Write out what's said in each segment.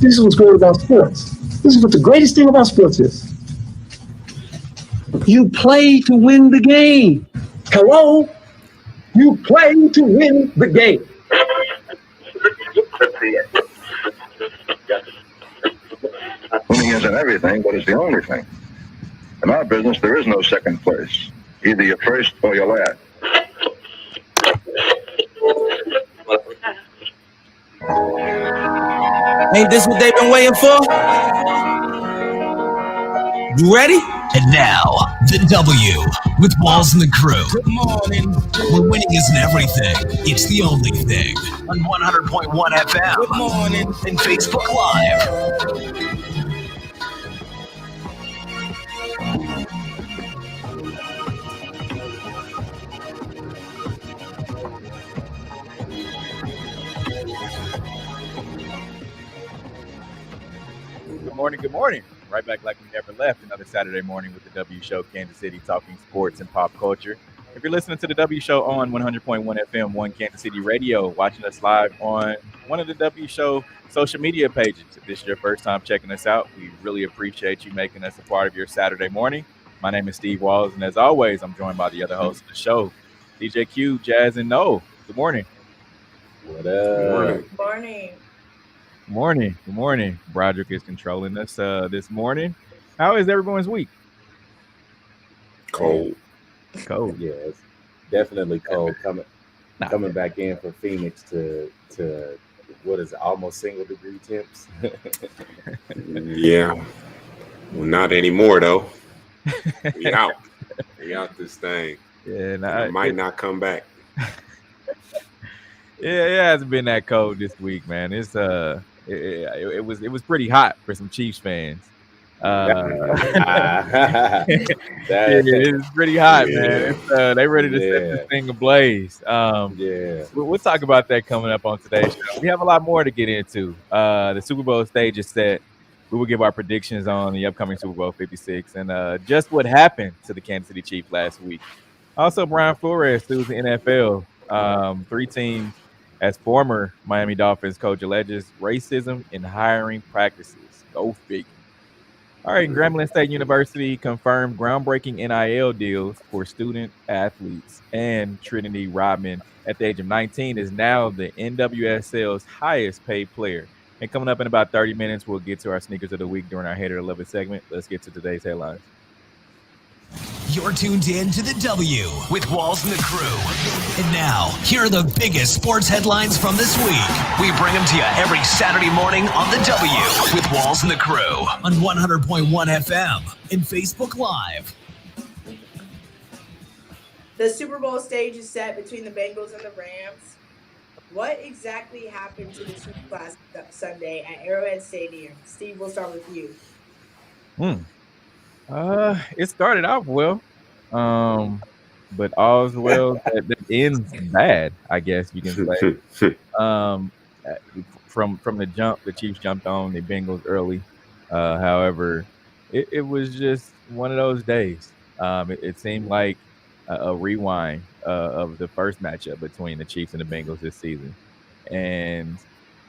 This is what's great about sports. This is what the greatest thing about sports is. You play to win the game. Hello? You play to win the game. Winning isn't everything, but it's the only thing. In our business, there is no second place. Either you're first or you're last. Ain't this what they've been waiting for? You ready? And now, the W with Walls and the crew. Good morning. Where winning isn't everything, it's the only thing. On 100.1 FM. Good morning. And Facebook Live. Good morning. Right back like we never left. Another Saturday morning with the W Show, Kansas City, talking sports and pop culture. If you're listening to the W Show on 100.1 FM, One Kansas City Radio, watching us live on one of the W Show social media pages. If this is your first time checking us out, we really appreciate you making us a part of your Saturday morning. My name is Steve Walls, and as always, I'm joined by the other hosts of the show, DJ Q, Jazz, and Noel. Good morning. What up? Good morning. Good morning. Broderick is controlling us this morning. How is everyone's week? Cold. Yeah, it's definitely cold. Coming back in from Phoenix to what is it, almost single degree temps. Yeah. Well, not anymore though. We out. We out this thing. Yeah, it might not come back. Yeah, it hasn't been that cold this week, man. It's it was pretty hot for some Chiefs fans. It's pretty hot, man. They ready to set this thing ablaze. We'll talk about that coming up on today's show. We have a lot more to get into. The Super Bowl stage is set. We will give our predictions on the upcoming Super Bowl 56 and just what happened to the Kansas City Chiefs last week. Also, Brian Flores sues the NFL. 3 teams as former Miami Dolphins coach alleges racism in hiring practices. Go figure. All right, Grambling State University confirmed groundbreaking NIL deals for student athletes, and Trinity Rodman, at the age of 19, is now the NWSL's highest paid player. And coming up in about 30 minutes, we'll get to our sneakers of the week during our Hater to Love It segment. Let's get to today's headlines. You're tuned in to the W with Walls and the crew. And now, here are the biggest sports headlines from this week. We bring them to you every Saturday morning on the W with Walls and the crew on 100.1 FM and Facebook Live. The Super Bowl stage is set between the Bengals and the Rams. What exactly happened to the Super Class Sunday at Arrowhead Stadium? Steve, we'll start with you. It started off well, but all's well that ends bad, I guess you can say. From the jump, the Chiefs jumped on the Bengals early. However, it was just one of those days. It seemed like a rewind of the first matchup between the Chiefs and the Bengals this season, and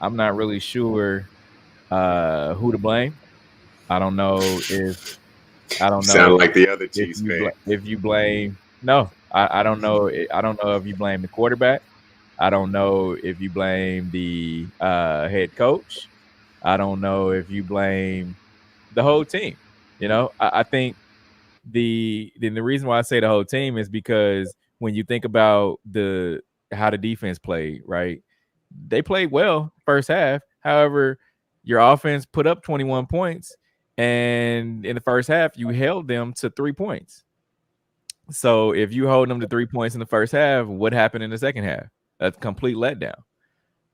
I'm not really sure who to blame. I don't know. Sound like the other Chiefs fan. If you blame, no, I don't know. I don't know if you blame the quarterback. I don't know if you blame the head coach. I don't know if you blame the whole team. You know, I think the reason why I say the whole team is because when you think about how the defense played, right? They played well first half. However, your offense put up 21 points. And in the first half, you held them to 3 points. So if you hold them to 3 points in the first half, what happened in the second half? A complete letdown.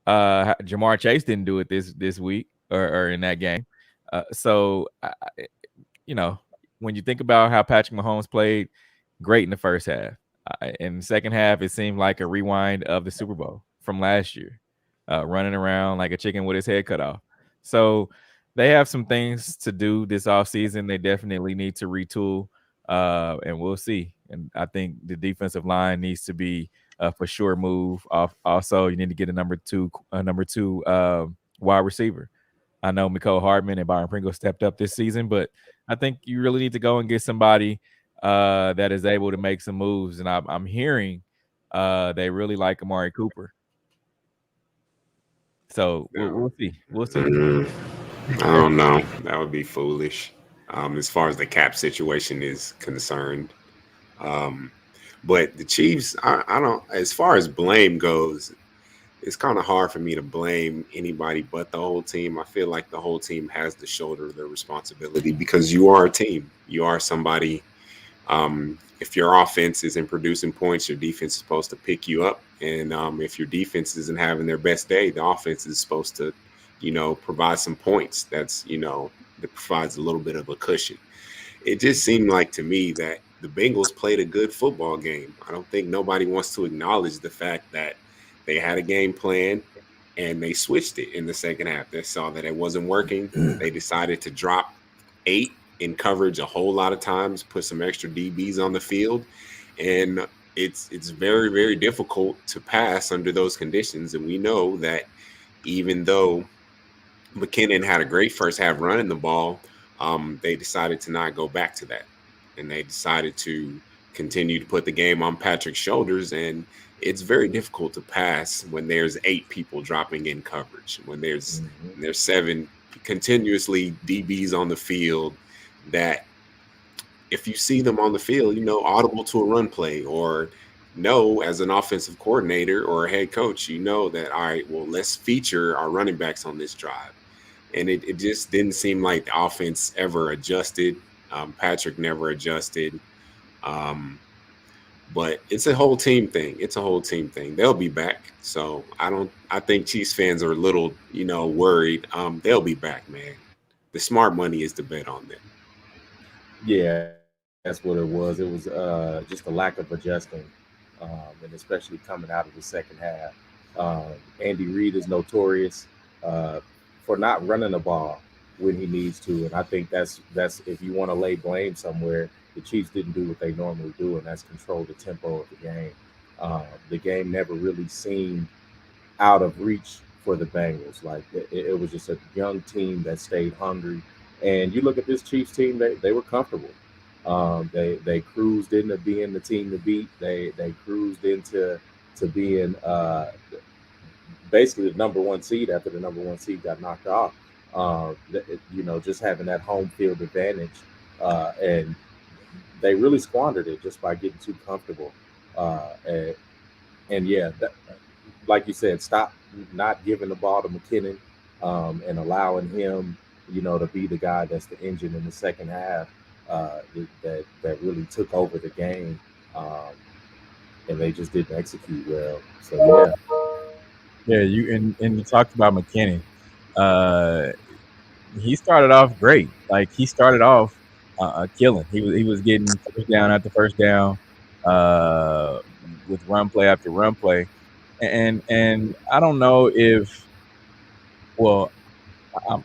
Jamar Chase didn't do it this week or in that game. When you think about how Patrick Mahomes played, great in the first half. In the second half, it seemed like a rewind of the Super Bowl from last year, running around like a chicken with his head cut off. So they have some things to do this offseason. They definitely need to retool, and we'll see. And I think the defensive line needs to be for sure move off. Also, you need to get a number two wide receiver. I know Mecole Hardman and Byron Pringle stepped up this season, but I think you really need to go and get somebody that is able to make some moves. And I'm hearing they really like Amari Cooper. So we'll see. We'll see. I don't know. That would be foolish as far as the cap situation is concerned. But the Chiefs, I don't, as far as blame goes, it's kind of hard for me to blame anybody but the whole team. I feel like the whole team has to shoulder the responsibility because you are a team. You are somebody. If your offense isn't producing points, your defense is supposed to pick you up. And if your defense isn't having their best day, the offense is supposed to, provide some points. That's, that provides a little bit of a cushion. It just seemed like to me that the Bengals played a good football game. I don't think nobody wants to acknowledge the fact that they had a game plan and they switched it in the second half. They saw that it wasn't working. They decided to drop 8 in coverage a whole lot of times, put some extra DBs on the field. And it's very, very difficult to pass under those conditions. And we know that even though McKinnon had a great first half running the ball, they decided to not go back to that. And they decided to continue to put the game on Patrick's shoulders. And it's very difficult to pass when there's 8 people dropping in coverage, when there's 7 continuously DBs on the field that if you see them on the field, audible to a run play, or as an offensive coordinator or a head coach, that, all right, well, let's feature our running backs on this drive. And it just didn't seem like the offense ever adjusted. Patrick never adjusted. But it's a whole team thing. They'll be back. So I think Chiefs fans are a little, worried. They'll be back, man. The smart money is to bet on them. Yeah, that's what it was. It was just a lack of adjusting, and especially coming out of the second half. Andy Reid is notorious for not running the ball when he needs to, and I think that's if you want to lay blame somewhere, the Chiefs didn't do what they normally do, and that's control the tempo of the game. The game never really seemed out of reach for the Bengals. Like it was just a young team that stayed hungry. And you look at this Chiefs team; they were comfortable. They cruised into being the team to beat. They cruised into being basically the number 1 seed after the number 1 seed got knocked off. Just having that home field advantage, and they really squandered it just by getting too comfortable. Like you said, stop not giving the ball to McKinnon and allowing him, to be the guy that's the engine in the second half that really took over the game, and they just didn't execute well. So you talked about McKinnon. He started off great. Like he started off killing. He was getting first down after first down with run play after run play, and I don't know if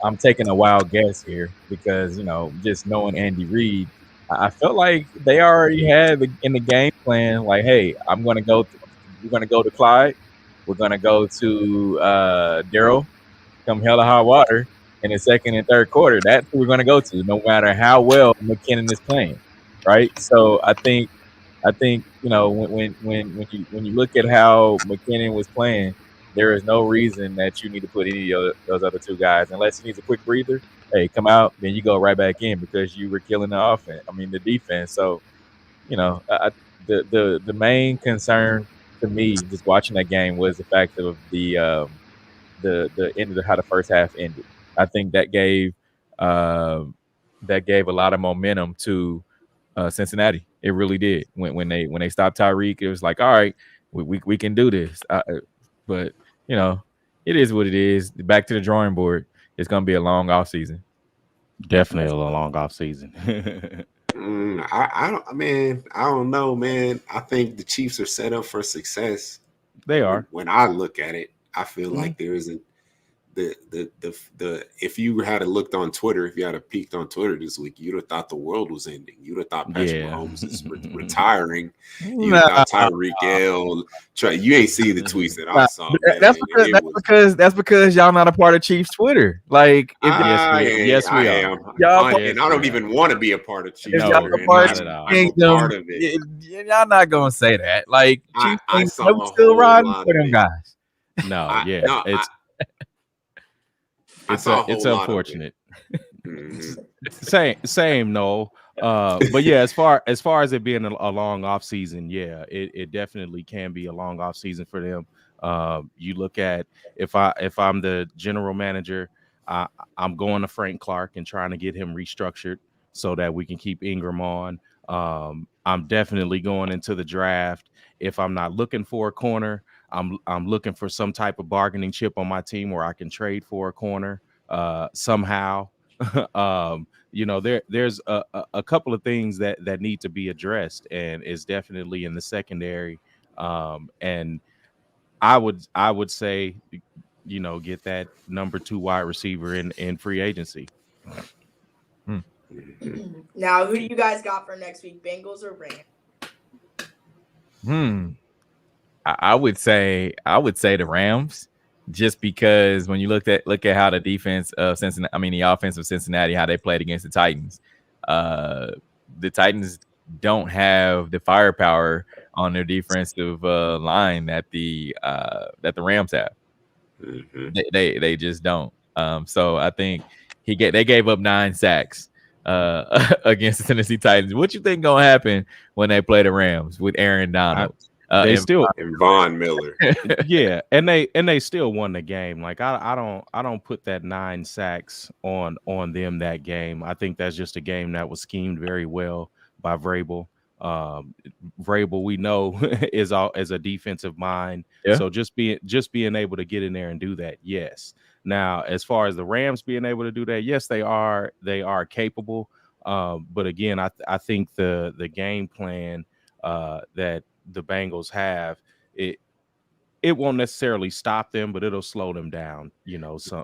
I'm taking a wild guess here because just knowing Andy Reid, I felt like they already had in the game plan like, hey, we're gonna go to Clyde, we're gonna go to Daryl, come hell or high water in the second and third quarter. That's who we're gonna go to, no matter how well McKinnon is playing, right? So I think when you look at how McKinnon was playing, there is no reason that you need to put any of those other 2 guys unless he needs a quick breather. Hey, come out, then you go right back in because you were killing the defense. So, the main concern to me just watching that game was the fact of the end of how the first half ended. I think that gave a lot of momentum to Cincinnati. It really did. When they stopped Tyreek, it was like, all right, we can do this. But it is what it is. Back to the drawing board. It's going to be a long off season. Definitely a long off season. I don't know, man. I think the Chiefs are set up for success. They are. When I look at it, I feel like there isn't if you had looked on Twitter, if you had peeked on Twitter this week, you'd have thought the world was ending. You'd have thought Patrick Mahomes is retiring. You'd have thought Tyreek Hill. You ain't see the tweets that I saw. That's because y'all not a part of Chiefs Twitter. Like, yes, we are. Y'all, and I don't even want to be a part of Chiefs Twitter. I'm a part of it. Y'all not gonna say that. Like, I saw still riding for them guys. No, it's unfortunate. Same, no. But yeah, as far as it being a long off season, it definitely can be a long off season for them. You look at if I'm the general manager, I'm going to Frank Clark and trying to get him restructured so that we can keep Ingram on. I'm definitely going into the draft. If I'm not looking for a corner, I'm looking for some type of bargaining chip on my team where I can trade for a corner somehow. There's a couple of things that need to be addressed, and it's definitely in the secondary. And I would say, get that number 2 wide receiver in free agency. Now, who do you guys got for next week, Bengals or Rams? I would say the Rams, just because when you look at how the defense of Cincinnati, the offense of Cincinnati, how they played against the Titans. The Titans don't have the firepower on their defensive line that the Rams have. Mm-hmm. They just don't. So I think they gave up 9 sacks against the Tennessee Titans. What you think gonna happen when they play the Rams with Aaron Donald? And Von Miller. Yeah, and they still won the game. Like I don't put that 9 sacks on them that game. I think that's just a game that was schemed very well by Vrabel. Vrabel, we know, is a defensive mind. Yeah. So just being able to get in there and do that, yes. Now, as far as the Rams being able to do that, yes, they are capable. But again, I think the game plan that the Bengals have, it won't necessarily stop them, but it'll slow them down,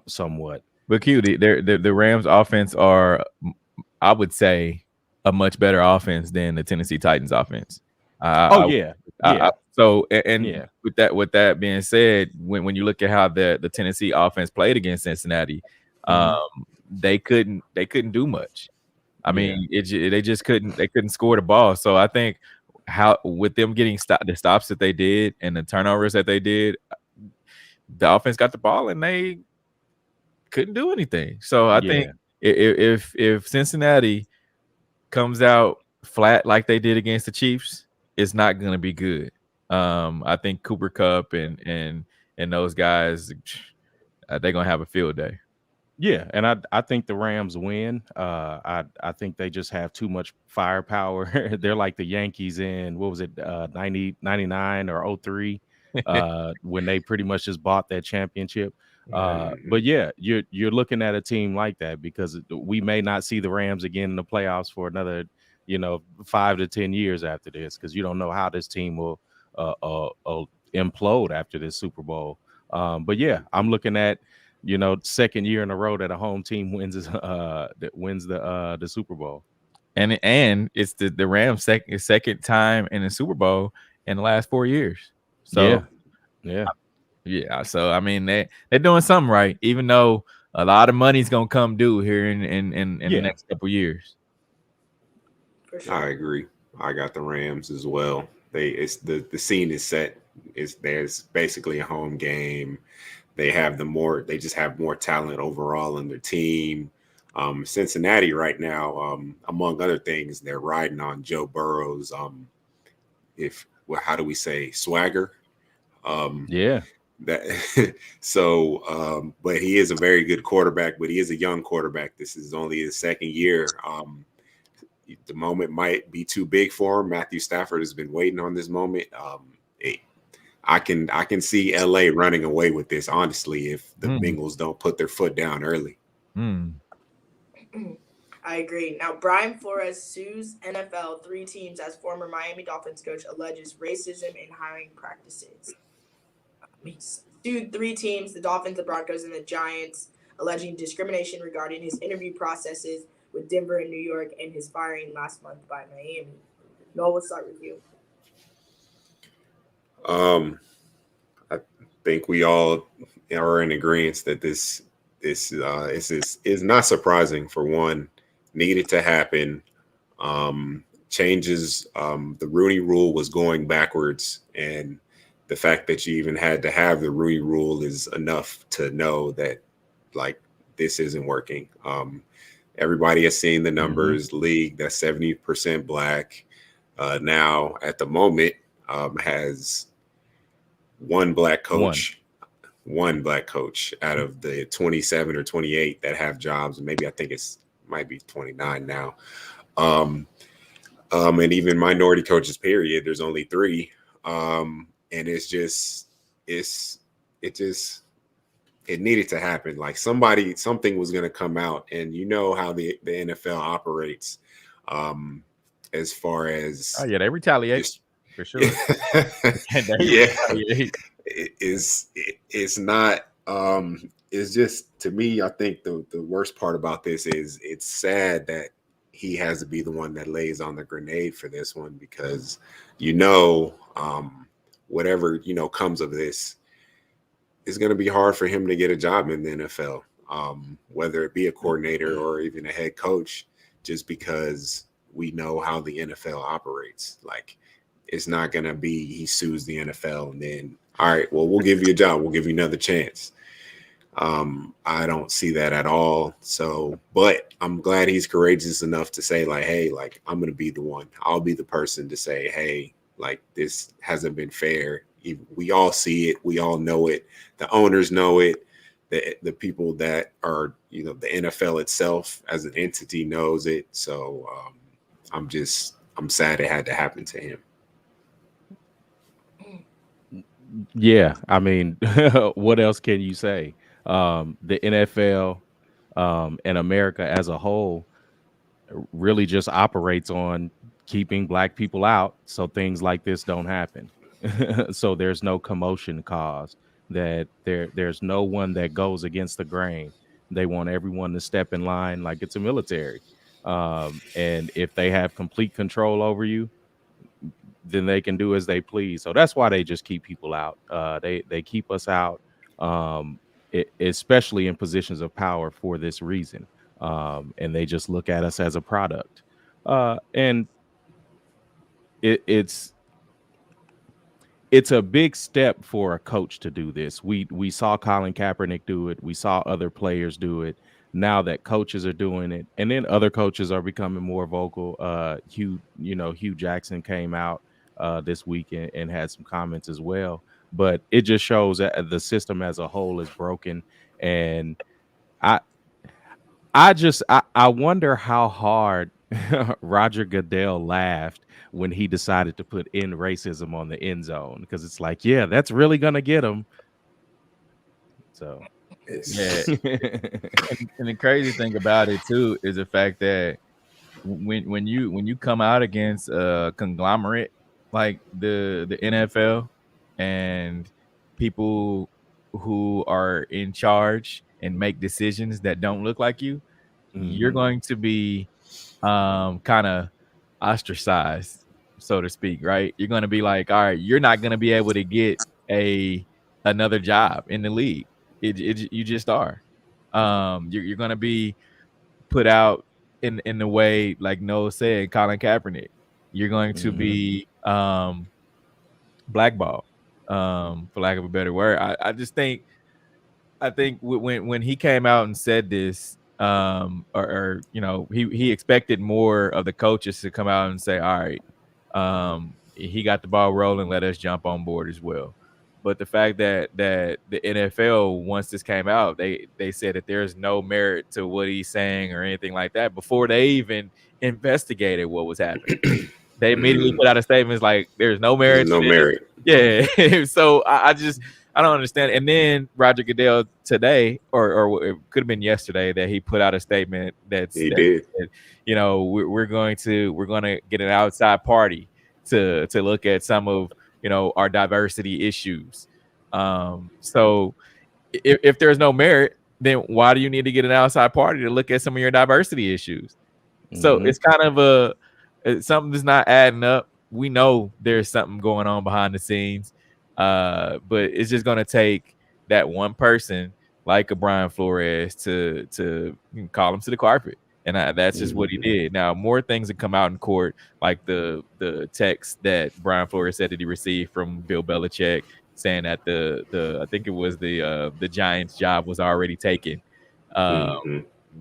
somewhat. But Q, the Rams offense are, I would say, a much better offense than the Tennessee Titans offense. So with that being said, when you look at how the Tennessee offense played against Cincinnati, they couldn't do much. They just couldn't score the ball. So I think with them getting the stops that they did and the turnovers that they did, the offense got the ball and they couldn't do anything. So I think if Cincinnati comes out flat like they did against the Chiefs, it's not going to be good. I think Cooper Kupp and those guys, they're going to have a field day. Yeah, and I think the Rams win. I think they just have too much firepower. They're like the Yankees in, 99 or 03, when they pretty much just bought that championship. But yeah, you're looking at a team like that, because we may not see the Rams again in the playoffs for another 5 to 10 years after this, because you don't know how this team will implode after this Super Bowl. But yeah, I'm looking at second year in a row that a home team wins the Super Bowl, and it's the Rams' second time in the Super Bowl in the last 4 years. So yeah. So they're doing something right, even though a lot of money's gonna come due here in the next couple years. I agree. I got the Rams as well. The scene is set. There's basically a home game. They just have more talent overall in their team. Cincinnati right now, among other things, they're riding on Joe Burrow's how do we say, swagger? But he is a very good quarterback, but he is a young quarterback. This is only his second year. The moment might be too big for him. Matthew Stafford has been waiting on this moment. I can see LA running away with this, honestly, if the Bengals don't put their foot down early. I agree. Now, Brian Flores sues NFL 3 teams as former Miami Dolphins coach alleges racism in hiring practices. He's sued 3 teams, the Dolphins, the Broncos, and the Giants, alleging discrimination regarding his interview processes with Denver and New York and his firing last month by Miami. Noel, we'll start with you. I think we all are in agreement that this is not surprising. For one, needed to happen. Changes. The Rooney Rule was going backwards, and the fact that you even had to have the Rooney Rule is enough to know that, like, this isn't working. Everybody has seen the numbers. League that's 70% black. Now at the moment has one black coach out of the 27 or 28 that have jobs. Maybe I think might be 29 now. And even minority coaches, period, there's only 3. And it needed to happen. Like, something was going to come out, and you know how the NFL operates. As far as they retaliate for sure. It's not. It's just, to me, I think the worst part about this is it's sad that he has to be the one that lays on the grenade for this one, because whatever comes of this, it's going to be hard for him to get a job in the NFL, whether it be a coordinator or even a head coach, just because we know how the NFL operates. Like, it's not going to be he sues the NFL and then, all right, well, we'll give you a job. We'll give you another chance. I don't see that at all. So, but I'm glad he's courageous enough to say, like, hey, like, I'm going to be the one. I'll be the person to say, hey, like, this hasn't been fair. We all see it. We all know it. The owners know it. The people that are, the NFL itself as an entity knows it. So I'm sad it had to happen to him. Yeah, I mean, what else can you say? The NFL and America as a whole really just operates on keeping black people out, so things like this don't happen. So there's no commotion caused, that there's no one that goes against the grain. They want everyone to step in line like it's a military. And if they have complete control over you, then they can do as they please. So that's why they just keep people out. They keep us out, especially in positions of power, for this reason. And they just look at us as a product. And it's a big step for a coach to do this. We saw Colin Kaepernick do it. We saw other players do it. Now that coaches are doing it, and then other coaches are becoming more vocal. Hugh Jackson came out this week and had some comments as well. But it just shows that the system as a whole is broken. And I wonder how hard Roger Goodell laughed when he decided to put in racism on the end zone, because it's like, yeah, that's really gonna get him. So yeah. And the crazy thing about it too is the fact that when you come out against a conglomerate like the NFL and people who are in charge and make decisions that don't look like you, you're going to be kind of ostracized, so to speak, right? You're going to be like, all right, you're not going to be able to get another job in the league. You just are. You're going to be put out in the way, like Noah said, Colin Kaepernick. You're going to be blackballed, for lack of a better word. I think when he came out and said this, he expected more of the coaches to come out and say, all right, he got the ball rolling, let us jump on board as well. But the fact that the NFL, once this came out, they said that there's no merit to what he's saying or anything like that before they even investigated what was happening. They immediately put out a statement like, there's no merit. There's no merit. Yeah. So I don't understand. And then Roger Goodell today, or it could have been yesterday, that he put out a statement that did. We're going to get an outside party to look at some of our diversity issues. So if there's no merit, then why do you need to get an outside party to look at some of your diversity issues? So it's kind of something that's not adding up. We know there's something going on behind the scenes, but it's just going to take that one person like a Brian Flores to call him to the carpet, and that's just what he did. Now, more things that come out in court, like the text that Brian Flores said that he received from Bill Belichick, saying that the I think it was the Giants job was already taken.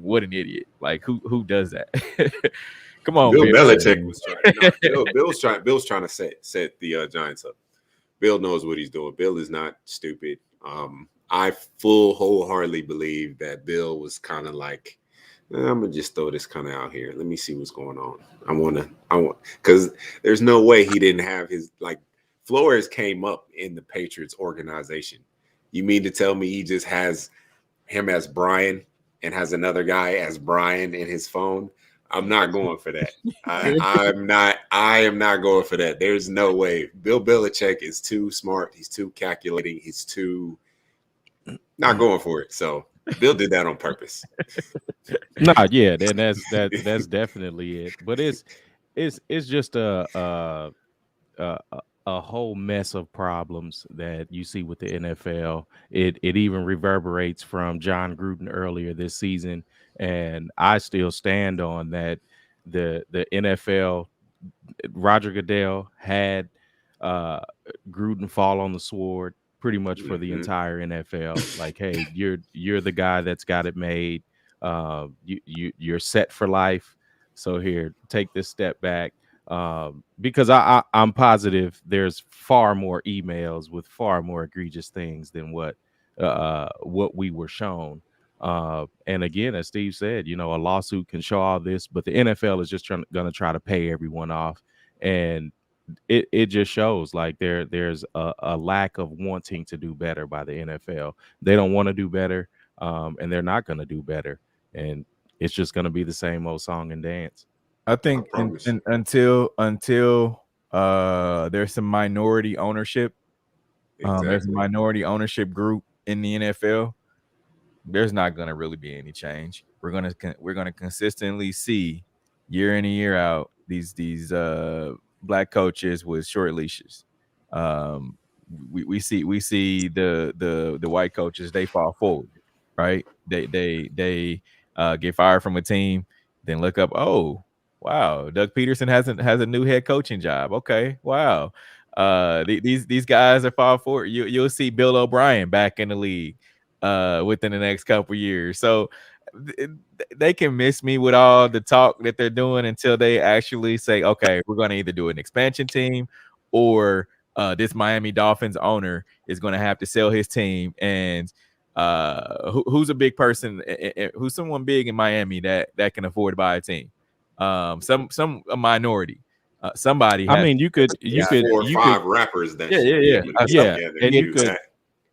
What an idiot! Like who does that? Come on, Bill Belichick was trying. No, Bill's trying to set the Giants up. Bill knows what he's doing. Bill is not stupid. I wholeheartedly believe that Bill was kind of like, I'm gonna just throw this kind of out here. Let me see what's going on. I want because there's no way he didn't have his Flores came up in the Patriots organization. You mean to tell me he just has him as Brian and has another guy as Brian in his phone? I'm not going for that. I am not going for that. There's no way. Bill Belichick is too smart. He's too calculating. He's too not going for it. So Bill did that on purpose. No, yeah, then that's definitely it. But it's just a whole mess of problems that you see with the NFL. It even reverberates from John Gruden earlier this season, and I still stand on that. The NFL, Roger Goodell had Gruden fall on the sword pretty much for the entire NFL. Like, hey, you're the guy that's got it made. You're set for life. So here, take this step back. Because I'm positive there's far more emails with far more egregious things than what we were shown. And again, as Steve said, a lawsuit can show all this, but the NFL is just going to try to pay everyone off, and it just shows like there's a lack of wanting to do better by the NFL. They don't want to do better, and they're not going to do better, and it's just going to be the same old song and dance. I think until there's some minority ownership, there's a minority ownership group in the NFL, there's not going to really be any change. We're gonna consistently see year in and year out these black coaches with short leashes. We see the white coaches, they fall forward, right? They get fired from a team, then look up, oh wow, Doug Peterson has a new head coaching job. Okay, wow. These guys are far forward. You'll see Bill O'Brien back in the league within the next couple years. So they can miss me with all the talk that they're doing until they actually say, okay, we're going to either do an expansion team or this Miami Dolphins owner is going to have to sell his team. And who's a big person? Who's someone big in Miami that can afford to buy a team? A minority. Somebody. I mean, you could 4 or 5 rappers. That and you could.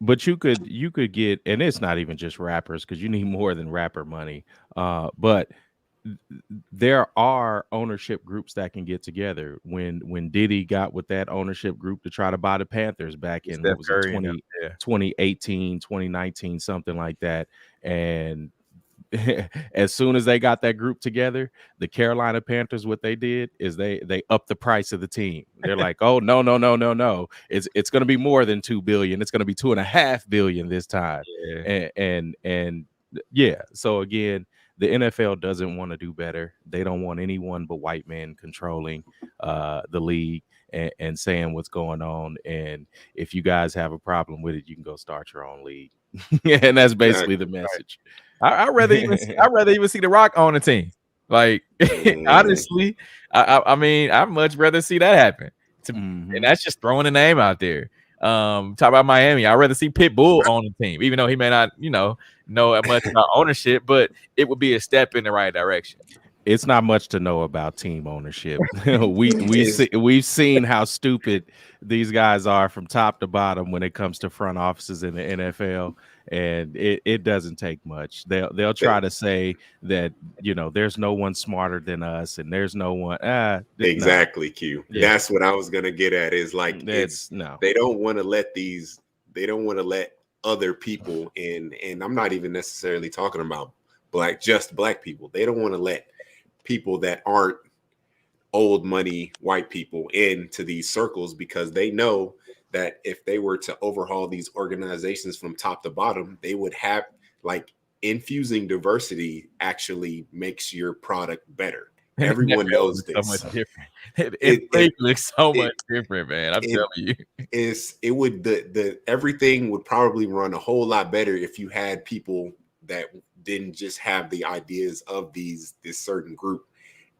But you could get, and it's not even just rappers because you need more than rapper money. But there are ownership groups that can get together. When Diddy got with that ownership group to try to buy the Panthers back in 2018, 2019, something like that, and as soon as they got that group together, the Carolina Panthers, what they did is they upped the price of the team. They're like, oh no, it's going to be more than $2 billion. It's going to be $2.5 billion this time. And so again, the NFL doesn't want to do better. They don't want anyone but white men controlling the league and saying what's going on. And if you guys have a problem with it, you can go start your own league. And that's basically the message. I'd rather even see The Rock on the team. Like honestly, I mean, I'd much rather see that happen. And that's just throwing a name out there. Talk about Miami. I'd rather see Pitbull on the team, even though he may not, know much about ownership, but it would be a step in the right direction. It's not much to know about team ownership. We've seen how stupid these guys are from top to bottom when it comes to front offices in the NFL, and it doesn't take much. They'll try to say that there's no one smarter than us, and there's no one. Exactly, Q. Yeah. That's what I was gonna get at. Is like they don't want to let these They don't want to let other people in, and I'm not even necessarily talking about just black people. They don't want to let people that aren't old money white people into these circles, because they know that if they were to overhaul these organizations from top to bottom, they would have, like, infusing diversity actually makes your product better. Everyone knows this. So much different. It looks so much different, man. I'm telling you. Everything would probably run a whole lot better if you had people that didn't just have the ideas of this certain group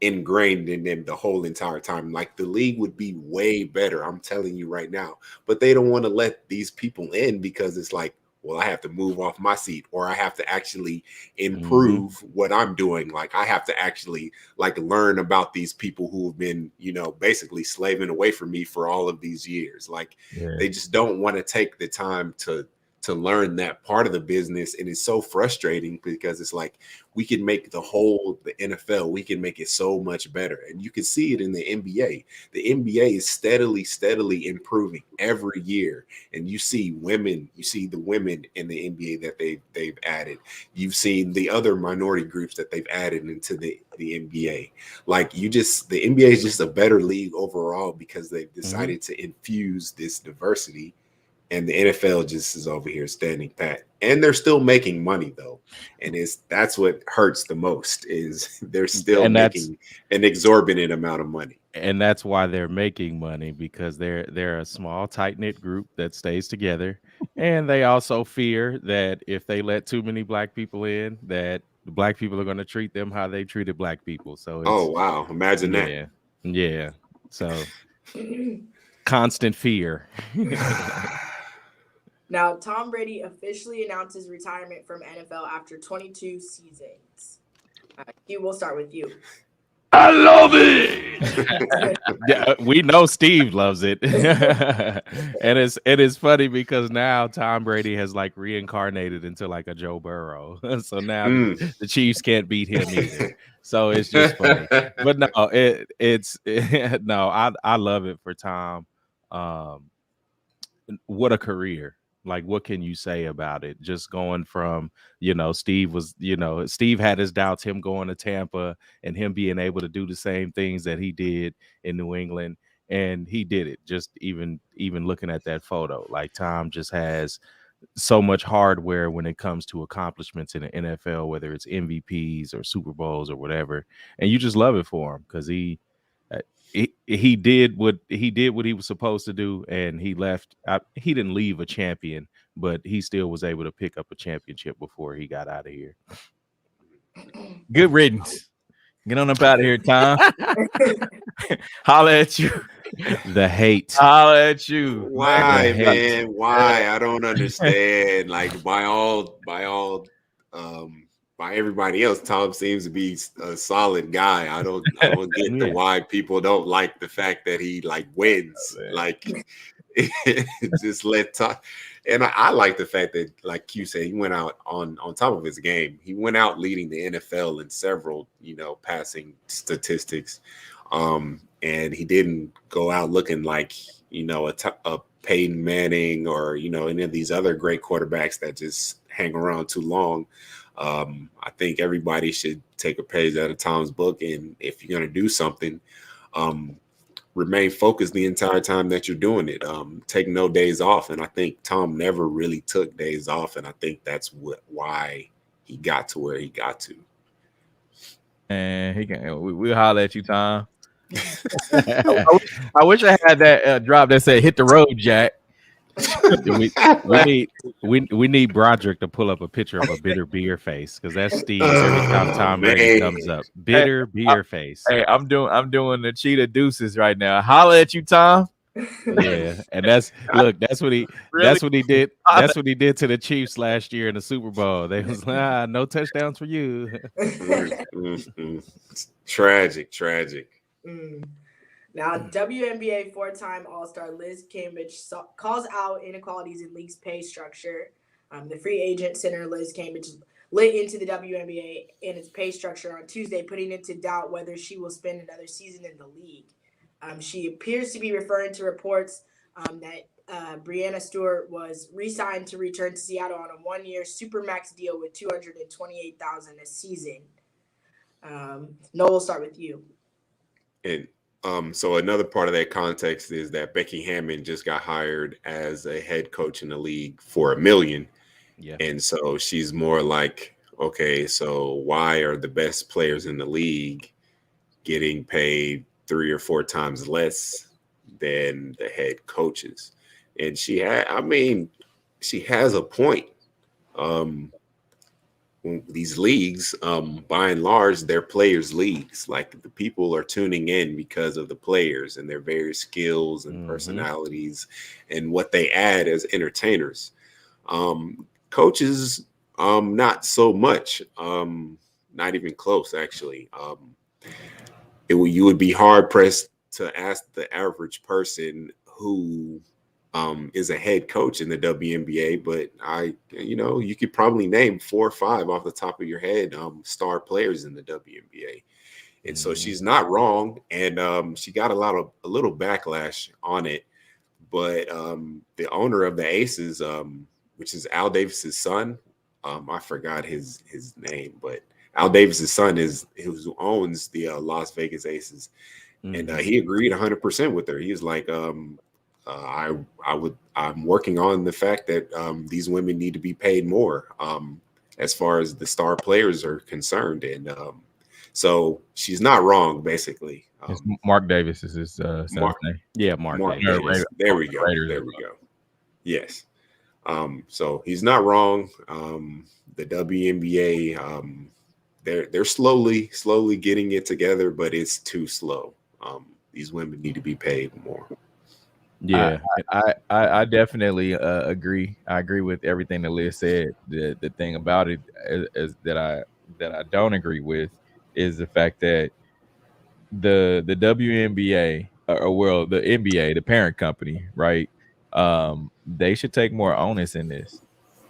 ingrained in them the whole entire time. Like, the league would be way better, I'm telling you right now. But they don't want to let these people in because it's like, well, I have to move off my seat, or I have to actually improve what I'm doing. Like, I have to actually, like, learn about these people who have been, basically slaving away from me for all of these years. Like, they just don't want to take the time to learn that part of the business. And it's so frustrating because it's like, we can make the NFL, we can make it so much better. And you can see it in the NBA. The NBA is steadily improving every year. And you see the women in the NBA that they've added. You've seen the other minority groups that they've added into the NBA. Like, the NBA is just a better league overall because they've decided to infuse this diversity. And the NFL just is over here standing pat, and they're still making money though. And that's what hurts the most, is they're still making an exorbitant amount of money. And that's why they're making money, because they're a small, tight-knit group that stays together. And they also fear that if they let too many black people in, that the black people are going to treat them how they treated black people. So oh wow, imagine that. Yeah. So constant fear. Now, Tom Brady officially announced his retirement from NFL after 22 seasons. Hugh, we'll start with you. I love it. Yeah, we know Steve loves it. And it is funny because now Tom Brady has like reincarnated into like a Joe Burrow. So now the Chiefs can't beat him either. So it's just funny. But no, I love it for Tom. What a career. Like, what can you say about it? Just going from, Steve had his doubts, him going to Tampa and him being able to do the same things that he did in New England. And he did it. Just even looking at that photo, like, Tom just has so much hardware when it comes to accomplishments in the NFL, whether it's MVPs or Super Bowls or whatever. And you just love it for him because he did what he was supposed to do, and he left. He didn't leave a champion, but he still was able to pick up a championship before he got out of here. Good riddance. Get on up out of here, Tom. Holla at you. The hate. Holla at you. Why, man? Why? I don't understand. Like, by everybody else, Tom seems to be a solid guy. I don't get why people don't like the fact that he like wins. Like, just let Tom. And I like the fact that, like Q said, he went out on top of his game. He went out leading the NFL in several, passing statistics. And he didn't go out looking like, a Peyton Manning or, any of these other great quarterbacks that just hang around too long. I think everybody should take a page out of Tom's book, and if you're going to do something, remain focused the entire time that you're doing it. Take no days off, and I think Tom never really took days off, and I think that's why he got to where he got to. And we'll holler at you, Tom. I wish I had that drop that said "Hit the road, Jack." we need Broderick to pull up a picture of a bitter beer face, because that's Steve's every time Tom Brady comes up. Bitter beer face. Hey, I'm doing the cheetah deuces right now. Holla at you, Tom. Yeah, and that's what he did. That's what he did to the Chiefs last year in the Super Bowl. They was like, no touchdowns for you. Tragic. Now, WNBA four-time All-Star Liz Cambage calls out inequalities in league's pay structure. The free agent center Liz Cambage lit into the WNBA and its pay structure on Tuesday, putting into doubt whether she will spend another season in the league. She appears to be referring to reports that Breanna Stewart was re-signed to return to Seattle on a 1-year supermax deal with $228,000 a season. Noel, we'll start with you. And so another part of that context is that Becky Hammon just got hired as a head coach in the league for $1 million. Yeah. And so she's more like, okay, so why are the best players in the league getting paid 3 or 4 times less than the head coaches? And she has a point. These leagues, by and large, they're players' leagues. Like, the people are tuning in because of the players and their various skills and personalities and what they add as entertainers. Coaches, not so much. Not even close, actually. You would be hard pressed to ask the average person who is a head coach in the WNBA, but you could probably name 4 or 5 off the top of your head, star players in the WNBA. And so she's not wrong. And she got a little backlash on it, but the owner of the Aces, which is Al Davis's son, I forgot his name, but Al Davis's son is who owns the Las Vegas Aces. And he agreed 100% with her. He was like, I'm working on the fact that these women need to be paid more as far as the star players are concerned. And so she's not wrong, basically. Mark Davis is his son's name. Yeah, Mark Davis. There we go. There we go. Yes. So he's not wrong. The WNBA, they're slowly getting it together, but it's too slow. These women need to be paid more. Yeah, I definitely agree. I agree with everything that Liz said. The thing about it is that I don't agree with is the fact that the WNBA or the NBA, the parent company, right? They should take more onus in this.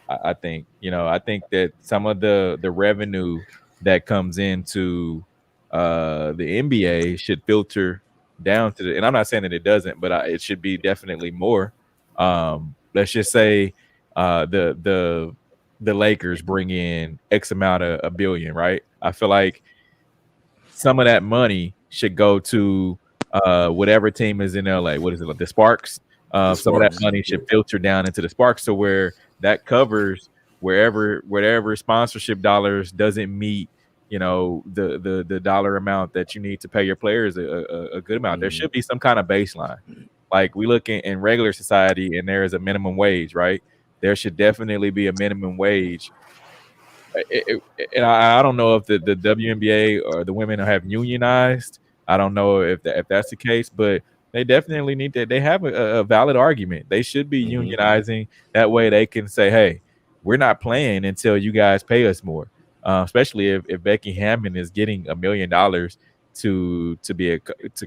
I think that some of the revenue that comes into the NBA should filter down to and I'm not saying that it doesn't, but it should be definitely more. Let's just say the Lakers bring in X amount of $1 billion, right? I feel like some of that money should go to whatever team is in LA. What is it, like the Sparks? Some of that money should filter down into the Sparks, to where that covers wherever sponsorship dollars doesn't meet the dollar amount that you need to pay your players a good amount. There should be some kind of baseline. Like, we look in regular society and there is a minimum wage, right? There should definitely be a minimum wage. And I don't know if the WNBA or the women have unionized. I don't know if that's the case, but they definitely need to. They have a valid argument. They should be unionizing. That way they can say, hey, we're not playing until you guys pay us more. Especially if Becky Hammon is getting $1 million to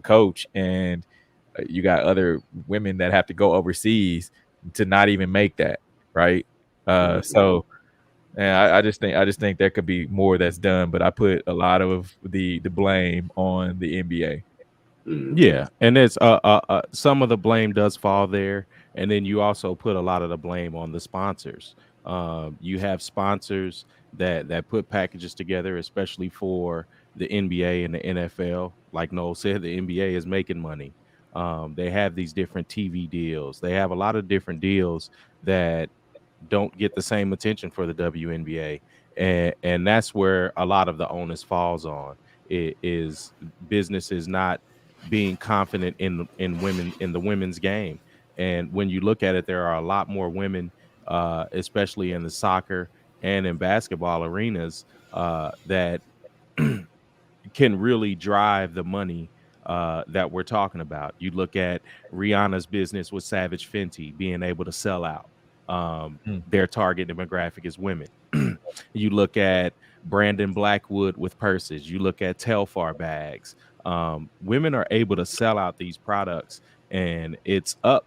coach, and you got other women that have to go overseas to not even make that, right? So, and I just think there could be more that's done, but I put a lot of the blame on the NBA. Yeah, and it's some of the blame does fall there, and then you also put a lot of the blame on the sponsors. You have sponsors that put packages together, especially for the NBA and the NFL. Like Noel said, the NBA is making money. They have these different TV deals. They have a lot of different deals that don't get the same attention for the WNBA, and that's where a lot of the onus falls on. It is businesses not being confident in women, in the women's game. And when you look at it, there are a lot more women, especially in the soccer and in basketball arenas, that can really drive the money that we're talking about. You look at Rihanna's business with Savage Fenty being able to sell out. Their target demographic is women. You look at Brandon Blackwood with purses. You look at Telfar bags. Women are able to sell out these products, and it's up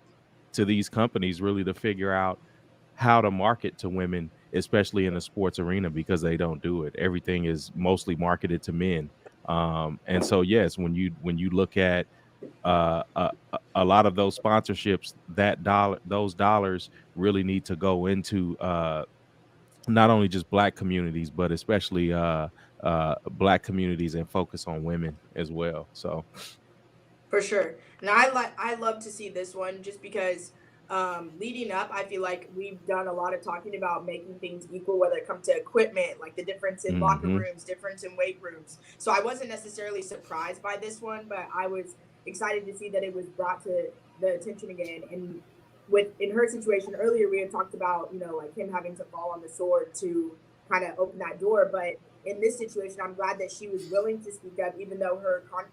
to these companies really to figure out how to market to women, especially in the sports arena, because they don't do it. Everything is mostly marketed to men. And so, yes, when you look at a lot of those sponsorships, those dollars really need to go into not only just Black communities, but especially Black communities, and focus on women as well. So for sure. Now I love to see this one just because leading up, I feel like we've done a lot of talking about making things equal, whether it comes to equipment, like the difference in locker rooms, difference in weight rooms. So I wasn't necessarily surprised by this one, but I was excited to see that it was brought to the attention again. And in her situation earlier, we had talked about, like him having to fall on the sword to kind of open that door. But in this situation, I'm glad that she was willing to speak up, even though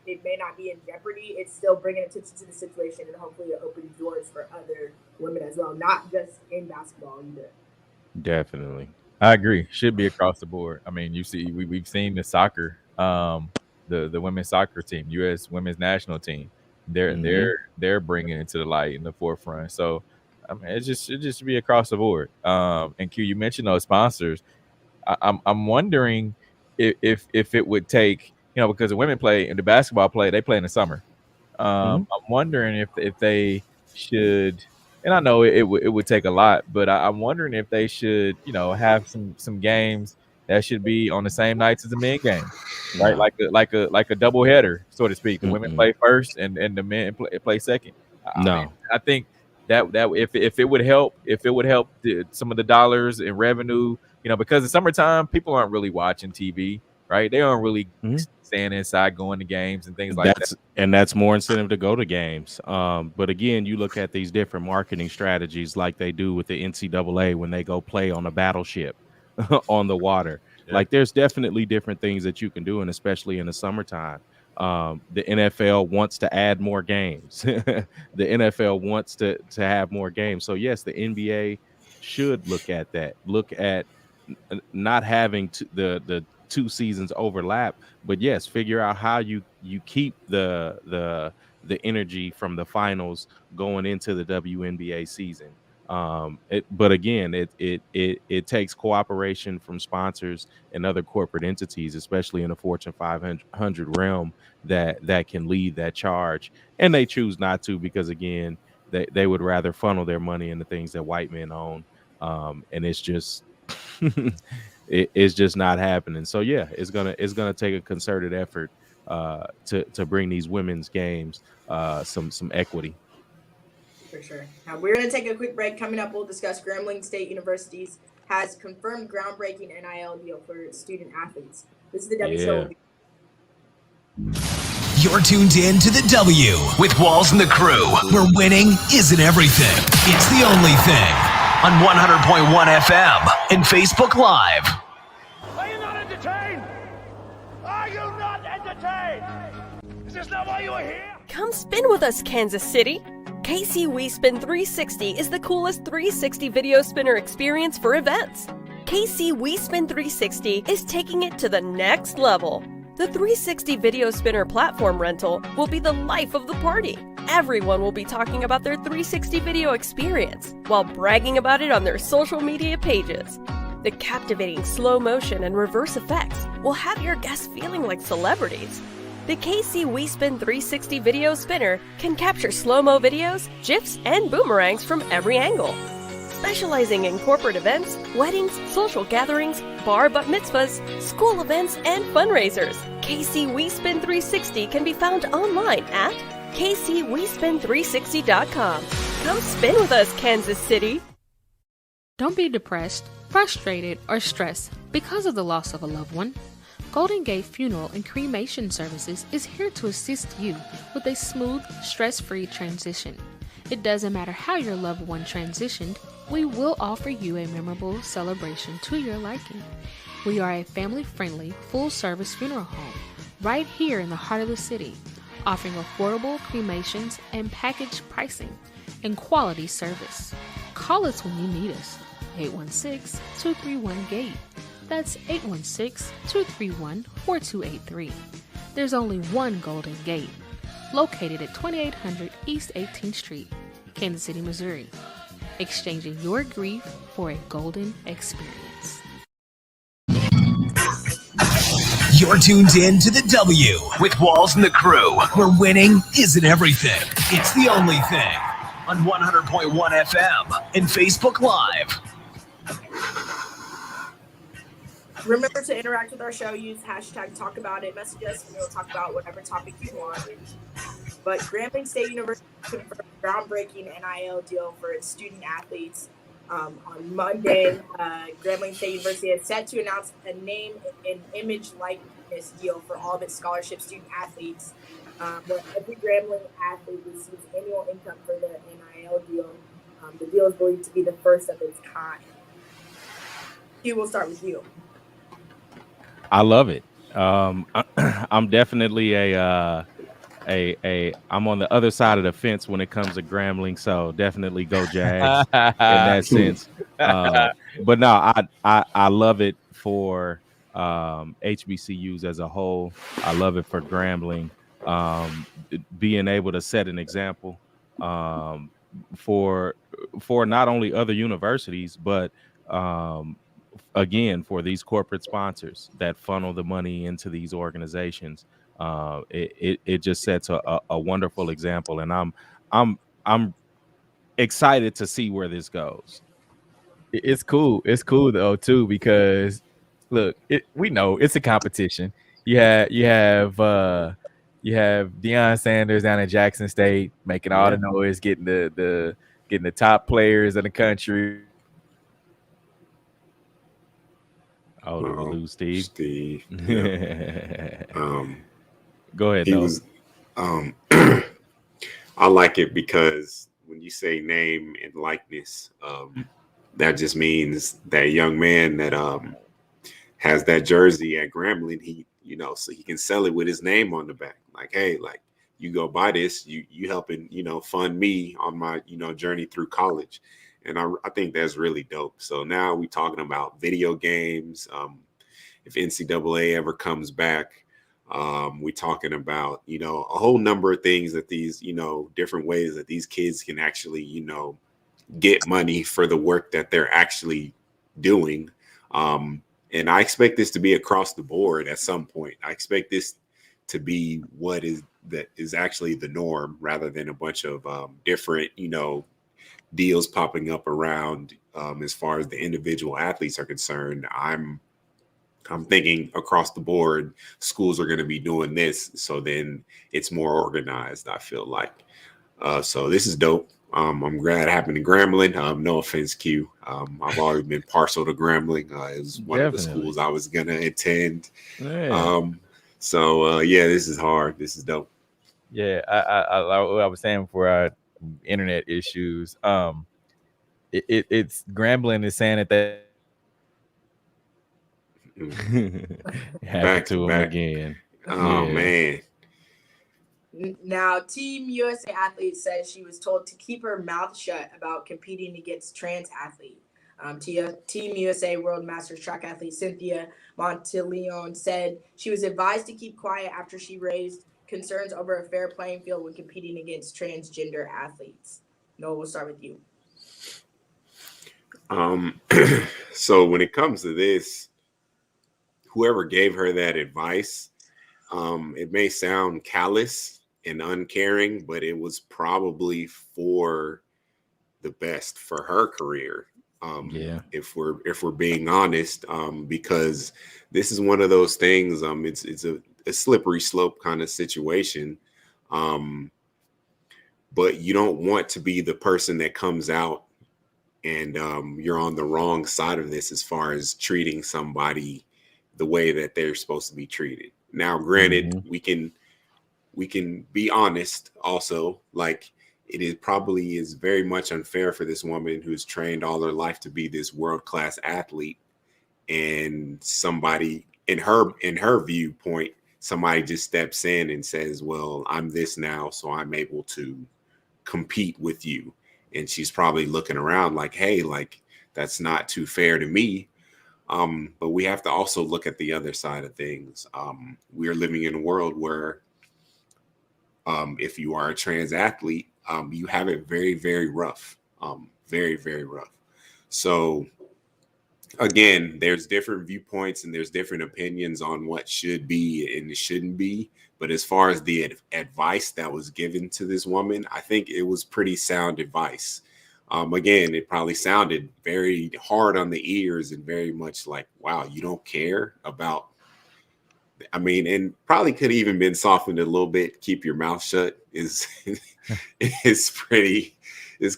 it may not be in jeopardy. It's still bringing attention to the situation, and hopefully it opens doors for other women as well, not just in basketball either. Definitely, I agree. Should be across the board. I mean, you see, we've seen the soccer, the women's soccer team, U.S. women's national team. They're bringing it to the light in the forefront. So, I mean, it just should be across the board. And Q, you mentioned those sponsors. I'm wondering if it would take, because the women play and the basketball they play in the summer. I'm wondering if they should, and I know it would take a lot, but I'm wondering if they should, have some games that should be on the same nights as the men game, right? Like a double header, so to speak. The women play first and the men play second. I think that if it would help, some of the dollars and revenue, because in summertime people aren't really watching TV, right? They aren't really staying inside, going to games and things like that. And that's more incentive to go to games. But again, you look at these different marketing strategies like they do with the NCAA when they go play on a battleship on the water. Yeah. Like there's definitely different things that you can do, and especially in the summertime. The NFL wants to add more games. The NFL wants to have more games. So yes, the NBA should look at that. Look at not having the 2 seasons overlap, but yes, figure out how you keep the energy from the finals going into the WNBA season. But again, it takes cooperation from sponsors and other corporate entities, especially in the Fortune 500 realm, that can lead that charge. And they choose not to, because again, they would rather funnel their money into things that white men own. And it's just it's just not happening. So yeah, it's gonna take a concerted effort to bring these women's games some equity. For sure. Now we're going to take a quick break. Coming up, we'll discuss Grambling State University's has confirmed groundbreaking NIL deal for student athletes. This is the W Show. You're tuned in to the W with Walls and the crew, where winning isn't everything. It's the only thing. On 100.1 FM and Facebook Live. Are you not entertained? Are you not entertained? Is this not why you are here? Come spin with us, Kansas City. KC WeSpin 360 is the coolest 360 video spinner experience for events. KC WeSpin 360 is taking it to the next level. The 360 video spinner platform rental will be the life of the party. Everyone will be talking about their 360 video experience while bragging about it on their social media pages. The captivating slow motion and reverse effects will have your guests feeling like celebrities. The KC WeSpin 360 video spinner can capture slow-mo videos, GIFs, and boomerangs from every angle. Specializing in corporate events, weddings, social gatherings, bar bat mitzvahs, school events, and fundraisers, KC WeSpin 360 can be found online at kcwespin360.com. Come spin with us, Kansas City! Don't be depressed, frustrated, or stressed because of the loss of a loved one. Golden Gate Funeral and Cremation Services is here to assist you with a smooth, stress-free transition. It doesn't matter how your loved one transitioned, we will offer you a memorable celebration to your liking. We are a family-friendly, full-service funeral home right here in the heart of the city, offering affordable cremations and package pricing and quality service. Call us when you need us. 816-231-GATE. That's 816-231-4283. There's only one Golden Gate, located at 2800 East 18th Street, Kansas City, Missouri. Exchanging your grief for a golden experience. You're tuned in to the W with Walls and the crew, where winning isn't everything. It's the only thing. On 100.1 FM and Facebook Live. Remember to interact with our show. Use hashtag talk about it. Message us and we'll talk about whatever topic you want. But Grambling State University confirmed a groundbreaking NIL deal for its student athletes. On Monday, Grambling State University is set to announce a name and image likeness deal for all of its scholarship student athletes, where every Grambling athlete receives annual income for their NIL deal. The deal is believed to be the first of its kind. Hugh, we'll start with you. I love it. I'm definitely I'm on the other side of the fence when it comes to Grambling, so definitely go Jags in that sense. But no, I love it for HBCUs as a whole. I love it for Grambling, being able to set an example for not only other universities, but again, for these corporate sponsors that funnel the money into these organizations. It just sets a wonderful example, and I'm excited to see where this goes. It's cool. It's cool though too, because look, we know it's a competition. You have Deion Sanders down at Jackson State making all the noise, getting the top players in the country. Oh, did we lose Steve? Steve. Yeah. Go ahead. He was. I like it because when you say name and likeness, that just means that young man that has that jersey at Grambling, so he can sell it with his name on the back. Like, hey, like you go buy this, you helping, fund me on my, journey through college. And I think that's really dope. So now we're talking about video games. If NCAA ever comes back, we're talking about, a whole number of things that these, different ways that these kids can actually, get money for the work that they're actually doing. And I expect this to be across the board at some point. I expect this to be what is actually the norm rather than a bunch of different, deals popping up around as far as the individual athletes are concerned. I'm thinking across the board, schools are going to be doing this. So then it's more organized, I feel like. So this is dope. I'm glad it happened in Grambling. No offense, Q. I've always been partial to Grambling. It was one of the schools I was going to attend. Yeah. This is hard. This is dope. Yeah, I was saying before our internet issues, it's Grambling is saying that back to him again. Oh man. Now, Team USA athlete says she was told to keep her mouth shut about competing against trans athlete. Team USA World Masters track athlete Cynthia Monteleone said she was advised to keep quiet after she raised concerns over a fair playing field when competing against transgender athletes. Noah, we'll start with you. So when it comes to this, whoever gave her that advice, it may sound callous and uncaring, but it was probably for the best for her career. If we're being honest, because this is one of those things. It's a slippery slope kind of situation. But you don't want to be the person that comes out and you're on the wrong side of this as far as treating somebody the way that they're supposed to be treated. Now, granted, we can be honest also, like it probably is very much unfair for this woman who's trained all her life to be this world-class athlete, and somebody in her viewpoint, somebody just steps in and says, well, I'm this now, so I'm able to compete with you. And she's probably looking around like, hey, like that's not too fair to me. But we have to also look at the other side of things. We are living in a world where if you are a trans athlete, you have it very, very rough, very, very rough. So again, there's different viewpoints and there's different opinions on what should be and shouldn't be. But as far as the advice that was given to this woman, I think it was pretty sound advice. Again, it probably sounded very hard on the ears and very much like, wow, you don't care about, I mean, and probably could have even been softened a little bit. Keep your mouth shut is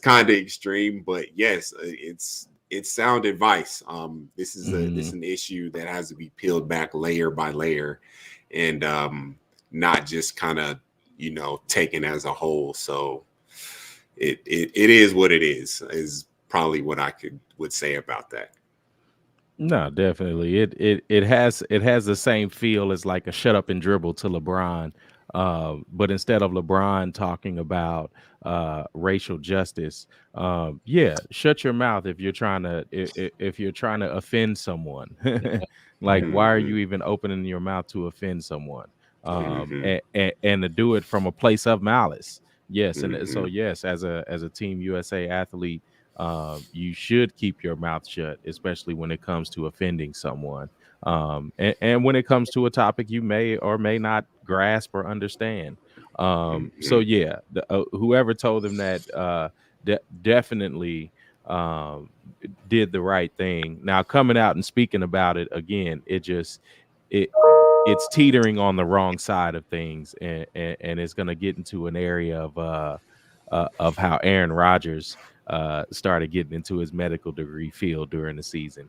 kind of extreme, but yes, it's sound advice. This is an issue that has to be peeled back layer by layer and not just kind of, taken as a whole. So it is what it is probably what I would say about that. No, definitely. It has the same feel as like a shut up and dribble to LeBron. But instead of LeBron talking about racial justice, shut your mouth if you're trying to offend someone. Like, why are you even opening your mouth to offend someone? And to do it from a place of malice. Yes, and so yes, as a Team USA athlete, you should keep your mouth shut, especially when it comes to offending someone. And when it comes to a topic you may or may not grasp or understand. So yeah, whoever told them that definitely did the right thing. Now, coming out and speaking about it again, it's teetering on the wrong side of things, and it's going to get into an area of how Aaron Rodgers started getting into his medical degree field during the season.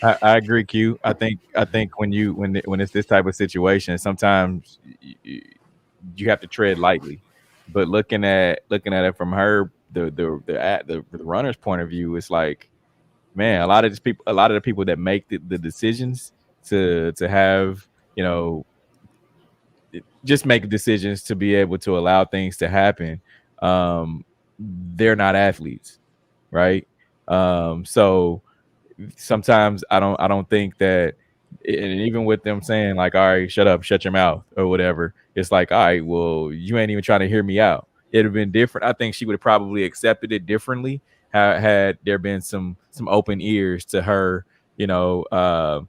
I agree, Q. I think when it's this type of situation, sometimes you have to tread lightly. But looking at it from her, the runner's point of view, it's like, man, a lot of the people that make the decisions to have, just make decisions to be able to allow things to happen. They're not athletes, right? So sometimes I don't think that, and even with them saying like, all right, shut up, shut your mouth or whatever, it's like, all right, well, you ain't even trying to hear me out. It'd have been different. I think she would have probably accepted it differently had there been some open ears to her, to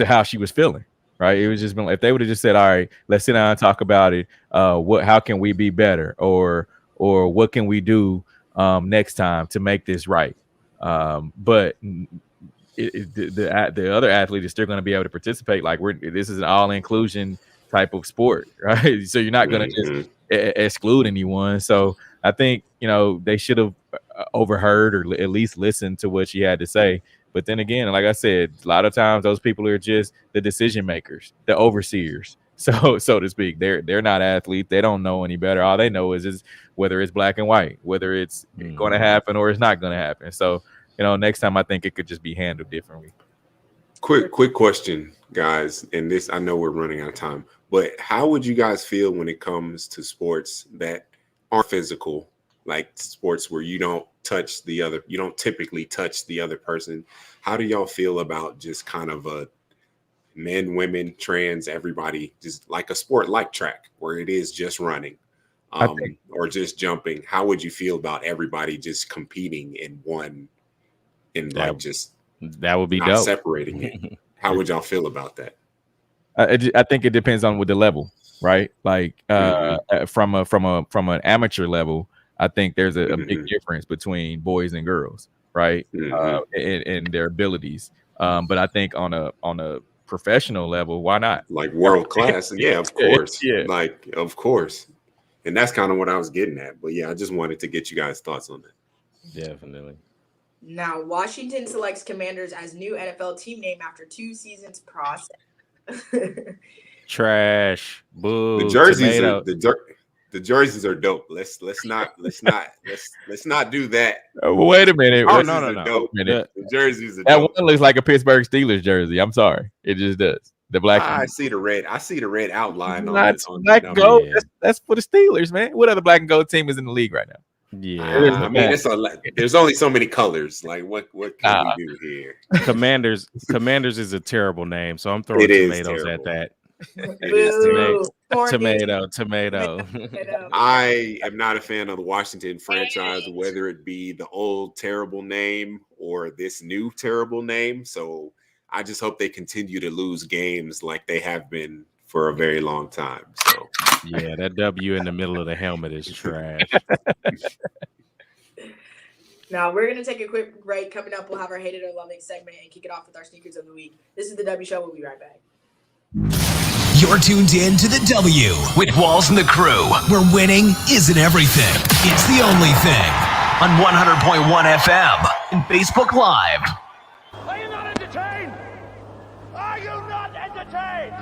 how she was feeling. Right. It was just been, if they would have just said, all right, let's sit down and talk about it. How can we be better, or what can we do next time to make this right? But the other athlete is still going to be able to participate. Like, this is an all inclusion type of sport, right? So you're not going to just exclude anyone. So I think, they should have overheard or at least listened to what she had to say. But then again, like I said, a lot of times those people are just the decision makers, the overseers, so to speak. They're not athletes. They don't know any better. All they know is whether it's black and white, whether it's going to happen or it's not going to happen. So, next time I think it could just be handled differently. Quick question, guys. And this, I know we're running out of time, but how would you guys feel when it comes to sports that aren't physical, like sports where you don't typically touch the other person? How do y'all feel about just kind of a men, women, trans, everybody, just like a sport like track where it is just running or just jumping? How would you feel about everybody just competing in one and that would be dope. Separating it? How would y'all feel about that? I think it depends on with the level, right? Like from an amateur level, I think there's a big difference between boys and girls, right? And their abilities. But I think on a professional level, why not? Like world class, yeah, of course, yeah. Like of course, and that's kind of what I was getting at. But yeah, I just wanted to get you guys' thoughts on that. Definitely. Now, Washington selects Commanders as new NFL team name after 2 seasons process. Trash. Boo. The jerseys the jerseys are dope. Let's not do that. Wait a minute. No. Dope. The jerseys are that dope. one looks like a Pittsburgh Steelers jersey. I'm sorry, it just does. The black. I see the red. I see the red outline Not on black and gold. Yeah. That's for the Steelers, man. What other black and gold team is in the league right now? Yeah, I mean, there's only so many colors. Like, what can we do here? Commanders is a terrible name, so I'm throwing tomatoes at that. Tomato. I am not a fan of the Washington franchise, whether it be the old terrible name or this new terrible name. So I just hope they continue to lose games like they have been for a very long time. So yeah, that W in the middle of the helmet is trash. Now we're gonna take a quick break. Coming up, we'll have our hated or loved it segment and kick it off with our sneakers of the week. This is the W Show. We'll be right back. You're tuned in to the W with Walls and the crew, where winning isn't everything. It's the only thing. On 100.1 FM and Facebook Live. Are you not entertained? Are you not entertained?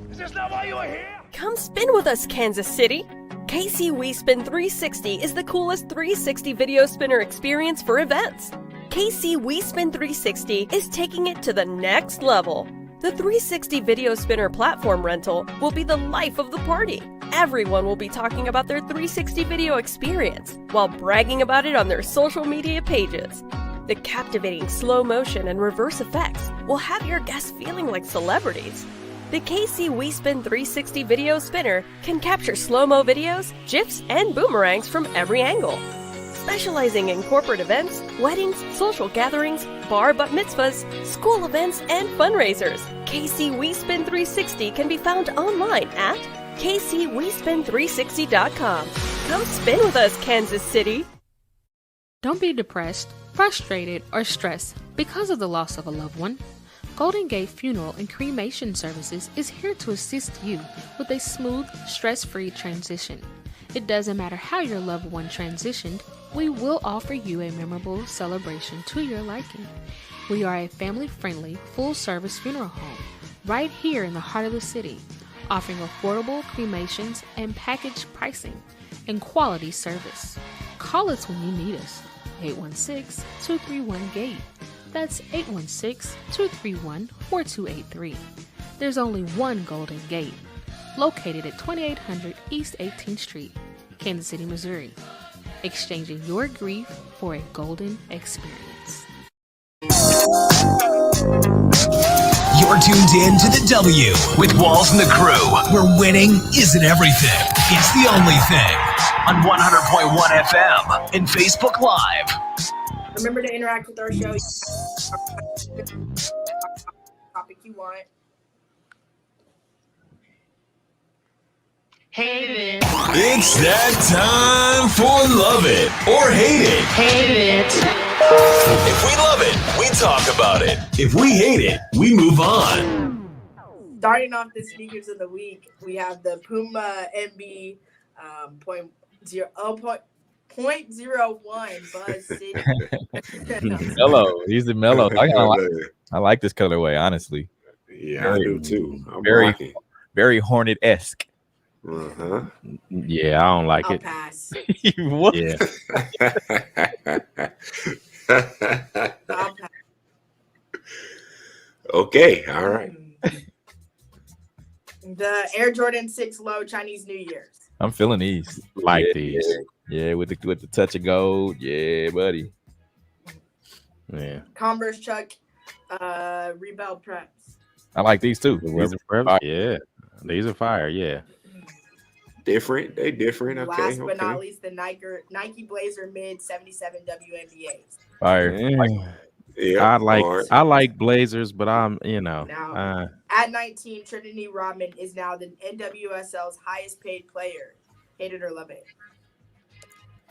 Is this not why you are here? Come spin with us, Kansas City. KC WeSpin 360 is the coolest 360 video spinner experience for events. KC WeSpin 360 is taking it to the next level. The 360 video spinner platform rental will be the life of the party. Everyone will be talking about their 360 video experience while bragging about it on their social media pages. The captivating slow motion and reverse effects will have your guests feeling like celebrities. The KC WeSpin 360 video spinner can capture slow-mo videos, GIFs, and boomerangs from every angle. Specializing in corporate events, weddings, social gatherings, bar bat mitzvahs, school events, and fundraisers, KC WeSpin 360 can be found online at kcwespin360.com. Come spin with us, Kansas City. Don't be depressed, frustrated, or stressed because of the loss of a loved one. Golden Gate Funeral and Cremation Services is here to assist you with a smooth, stress-free transition. It doesn't matter how your loved one transitioned, we will offer you a memorable celebration to your liking. We are a family-friendly, full-service funeral home right here in the heart of the city, offering affordable cremations and package pricing and quality service. Call us when you need us. 816-231-GATE. That's 816-231-4283. There's only one Golden Gate, located at 2800 East 18th Street, Kansas City, Missouri. Exchanging your grief for a golden experience. You're tuned in to the W with Walls and the crew, where winning isn't everything. It's the only thing. On 100.1 FM and Facebook Live. Remember to interact with our show. Topic you want. Hate it. It's that time for Love It or Hate It. Hate it. If we love it, we talk about it. If we hate it, we move on. Starting off the sneakers of the week, we have the Puma MB .01 Buzz City. Mellow. He's the mellow. I like this colorway, honestly. Yeah, I do too. Very Hornet-esque. Uh-huh. Yeah, I don't like I'll it. pass. What? Yeah. I'll pass. Okay, all right. The Air Jordan 6 Low Chinese New Year's. I'm feeling these. Like these. Yeah, with the touch of gold. Yeah, buddy. Yeah. Converse Chuck Rebel Preps. I like these too. These are fire. Yeah. These are fire. Yeah. Different. They different. Okay. Last but not least, the Nike Blazer Mid 77 WNBAs. Fire. Yeah. I like Blazers, but I'm Now, at 19, Trinity Rodman is now the NWSL's highest paid player. Hate it or love it.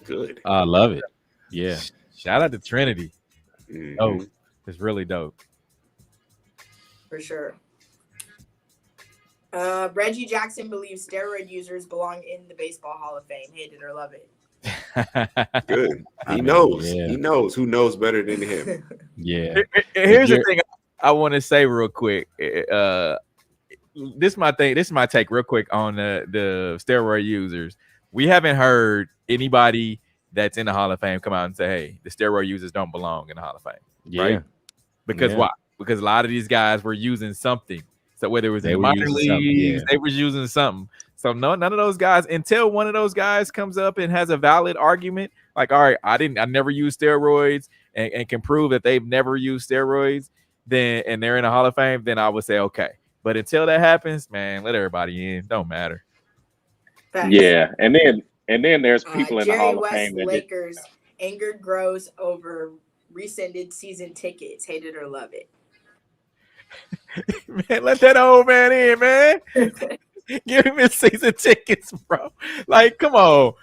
Good. I love it. Yeah. Shout out to Trinity. Mhm. Oh, it's really dope. For sure. Reggie Jackson believes steroid users belong in the Baseball Hall of Fame. Hate it or love it. Good. He knows. He knows who knows better than him. Yeah. Here's the thing I want to say real quick. This is my thing. This is my take real quick on the steroid users. We haven't heard anybody that's in the Hall of Fame come out and say, hey, the steroid users don't belong in the Hall of Fame. Yeah. Right? Because why? Because a lot of these guys were using something. So whether it was in the minor leagues, they were using something. So none of those guys, until one of those guys comes up and has a valid argument, like, all right, I never used steroids and can prove that they've never used steroids, then and they're in the Hall of Fame, then I would say, okay. But until that happens, man, let everybody in. Don't matter. Facts. Yeah, and then there's people in the Jerry Hall of West Fame that Lakers anger grows over rescinded season tickets. Hate it or love it. Man, let that old man in, man. Give him his season tickets, bro. Like, come on.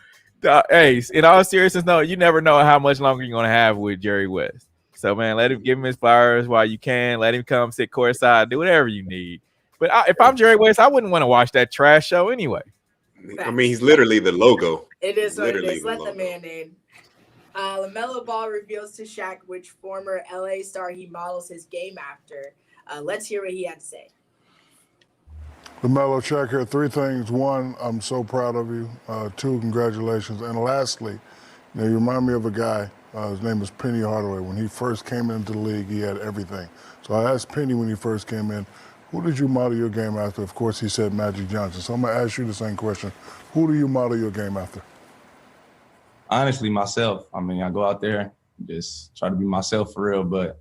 Hey, in all seriousness, no, you never know how much longer you're gonna have with Jerry West. So, man, give him his flowers while you can. Let him come sit courtside, do whatever you need. But if I'm Jerry West, I wouldn't want to watch that trash show anyway. I mean, he's literally the logo. It is what it Literally is. the Let logo. the man in. LaMelo Ball reveals to Shaq which former LA star he models his game after. Let's hear what he had to say. LaMelo, Shaq here. 3 things. 1, I'm so proud of you. 2, congratulations. And lastly, you remind me of a guy. His name is Penny Hardaway. When he first came into the league, he had everything. So I asked Penny when he first came in, who did you model your game after? Of course, he said Magic Johnson. So I'm going to ask you the same question. Who do you model your game after? Honestly, myself. I mean, I go out there, just try to be myself for real. But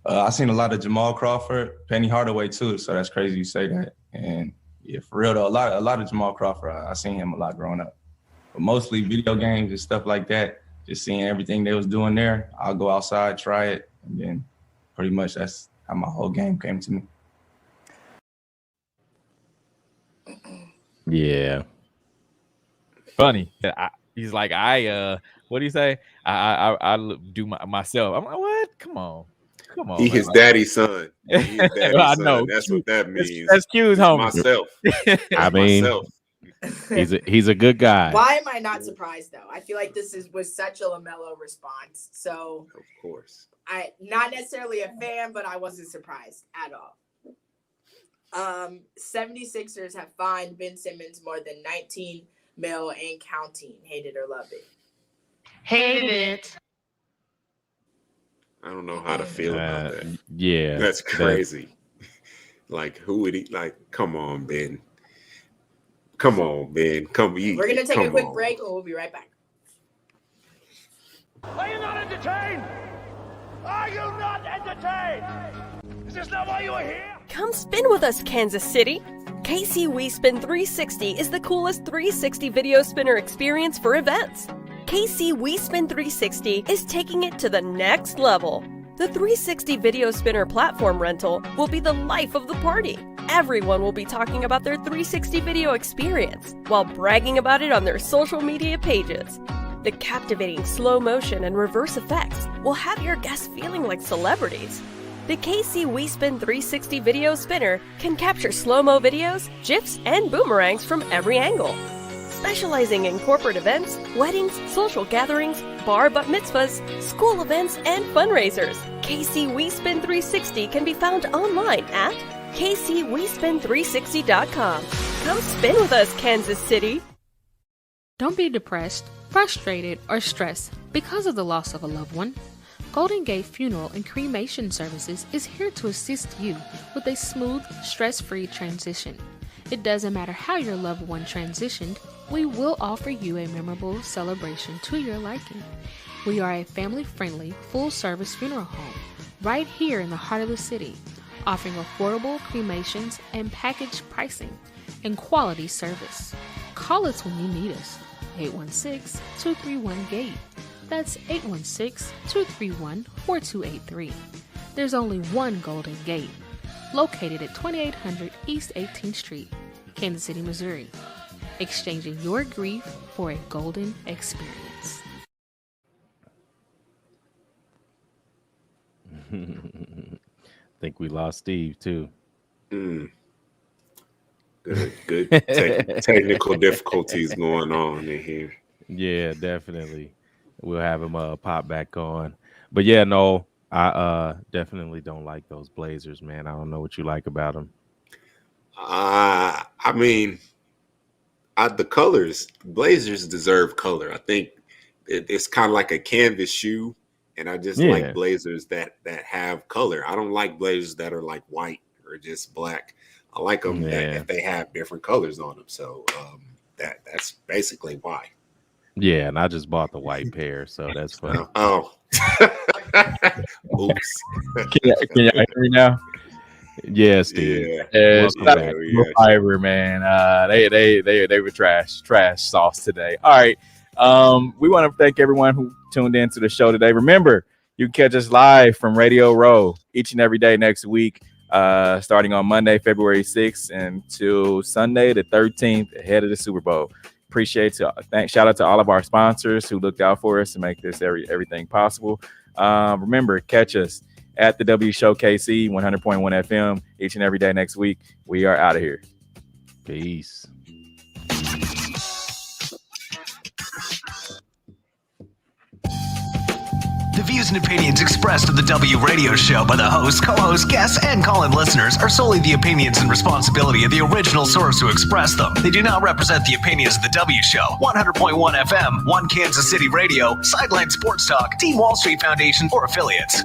I seen a lot of Jamal Crawford, Penny Hardaway too. So that's crazy you say that. And yeah, for real though, a lot of Jamal Crawford. I seen him a lot growing up. But mostly video games and stuff like that. Just seeing everything they was doing there. I'll go outside, try it, and then pretty much that's how my whole game came to me. Yeah. Funny. He's like, what do you say? I do myself. I'm like, what? Come on. He his daddy's son. He his daddy's I son. know. That's what that means. That's Q's homie. Myself. I mean, myself. he's a good guy. Why am I not surprised though? I feel like this was such a LaMelo response. So of course, I not necessarily a fan, but I wasn't surprised at all. 76ers have fined Ben Simmons more than $19 million and counting. Hate it or love it. Hate it. I don't know how to feel about that. Yeah, that's crazy. Like, who would he? Like, come on, Ben. Come on, Ben. Come eat. We're gonna take a quick break, and we'll be right back. Are you not entertained? Are you not entertained? Is this not why you are here? Come spin with us, Kansas City. KC We Spin 360 is the coolest 360 video spinner experience for events. KC We Spin 360 is taking it to the next level. The 360 video spinner platform rental will be the life of the party. Everyone will be talking about their 360 video experience while bragging about it on their social media pages. The captivating slow motion and reverse effects will have your guests feeling like celebrities. The KC We Spin 360 video spinner can capture slow-mo videos, GIFs, and boomerangs from every angle. Specializing in corporate events, weddings, social gatherings, bar bat mitzvahs, school events, and fundraisers, KC We Spin 360 can be found online at kcwespin360.com. Come spin with us, Kansas City. Don't be depressed, frustrated, or stressed because of the loss of a loved one. Golden Gate Funeral and Cremation Services is here to assist you with a smooth, stress-free transition. It doesn't matter how your loved one transitioned, we will offer you a memorable celebration to your liking. We are a family-friendly, full-service funeral home right here in the heart of the city, offering affordable cremations and package pricing and quality service. Call us when you need us. 816-231-GATE. That's 816-231-4283. There's only one Golden Gate, located at 2800 East 18th Street, Kansas City, Missouri. Exchanging your grief for a golden experience. Think we lost Steve too. Good technical difficulties going on in here. Yeah, definitely. We'll have him pop back on. But yeah, no, I definitely don't like those Blazers, man. I don't know what you like about them. I mean, the colors, Blazers deserve color. I think it's kind of like a canvas shoe, and I just like Blazers that have color. I don't like Blazers that are like white or just black. I like them that they have different colors on them. So that's basically why. Yeah, and I just bought the white pair, so that's fun. Oh. Oops. Can y'all hear me now? Yes, Steve. Yeah, Welcome shout out back. to Fiber, man. They were trash sauce today. All right. We want to thank everyone who tuned in to the show today. Remember, you can catch us live from Radio Row each and every day next week, starting on Monday, February 6th, until Sunday, the 13th, ahead of the Super Bowl. Appreciate you. Shout out to all of our sponsors who looked out for us to make this everything possible. Remember, catch us at the W Show KC 100.1 FM each and every day next week. We are out of here. Peace. The views and opinions expressed on the W Radio Show by the host, co-host, guests, and call-in listeners are solely the opinions and responsibility of the original source who expressed them. They do not represent the opinions of the W Show, 100.1 FM, One Kansas City Radio, Sideline Sports Talk, Team Wall Street Foundation, or affiliates.